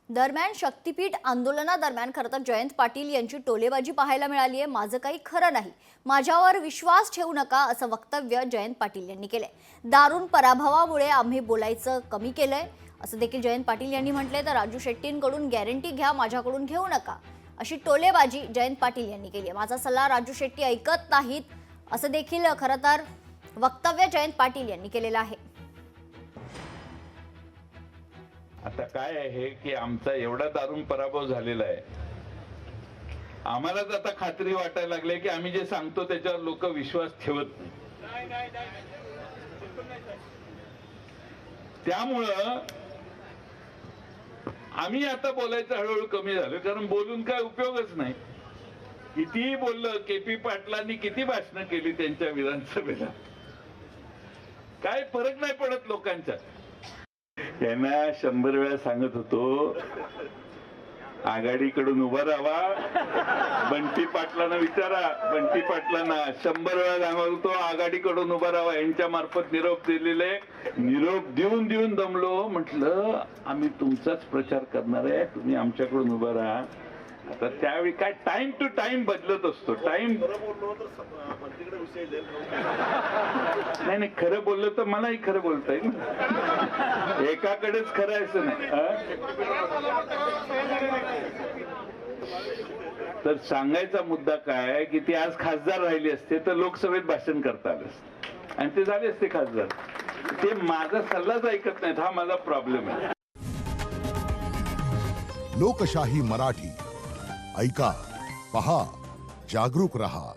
दरम्यान शक्तीपीठ आंदोलनादरम्यान खरं तर जयंत पाटील यांची टोलेबाजी पाहायला मिळाली आहे। माझं काही खरं नाही, माझ्यावर विश्वास ठेवू नका असं वक्तव्य जयंत पाटील यांनी केलंय। दारुण पराभवामुळे आम्ही बोलायचं कमी केलंय असं देखील जयंत पाटील यांनी म्हटलंय। तर राजू शेट्टींकडून गॅरंटी घ्या, माझ्याकडून घेऊ नका अशी टोलेबाजी जयंत पाटील यांनी केली आहे। माझा सल्ला राजू शेट्टी ऐकत नाहीत असं देखील खरं तर वक्तव्य जयंत पाटील यांनी केलेलं आहे। आता काय आहे की आमचा एवढा दारुण पराभव झालेला आहे, आम्हालाच आता खात्री वाटायला लागली की आम्ही जे सांगतो त्याच्यावर लोक विश्वास ठेवत नाही। त्यामुळं आम्ही आता बोलायचं हळूहळू कमी झालो, कारण बोलून काय उपयोगच नाही। कितीही बोललं, केपी पाटलांनी किती भाषणं केली त्यांच्या विधानसभेला, काय फरक नाही पडत लोकांच्या। त्यांना 100 वेळा सांगत होतो आघाडीकडून उभा राहावा, बंटी पाटलांना विचारा, बंटी पाटलांना 100 वेळा सांगत होतो आघाडीकडून उभा राहावा। यांच्या मार्फत निरोप दिलेले, निरोप देऊन देऊन दमलो। म्हटलं आम्ही तुमचाच प्रचार करणार आहे, तुम्ही आमच्याकडून उभा राहा। आता त्यावेळी काय टाइम टू टाइम बदलत असतो। टाइम नाही नाही, खरं बोललं तर मलाही खरं बोलता येईल, एकाकडेच खरं असं नाही। तर सांगायचा मुद्दा काय की ती आज खासदार राहिली असते तर लोकसभेत भाषण करता आलं असतं आणि ते झाले असते खासदार। ते माझा सल्लाच ऐकत नाहीत, हा माझा प्रॉब्लेम आहे। लोकशाही मराठी ऐका, पहा, जागरूक रहा।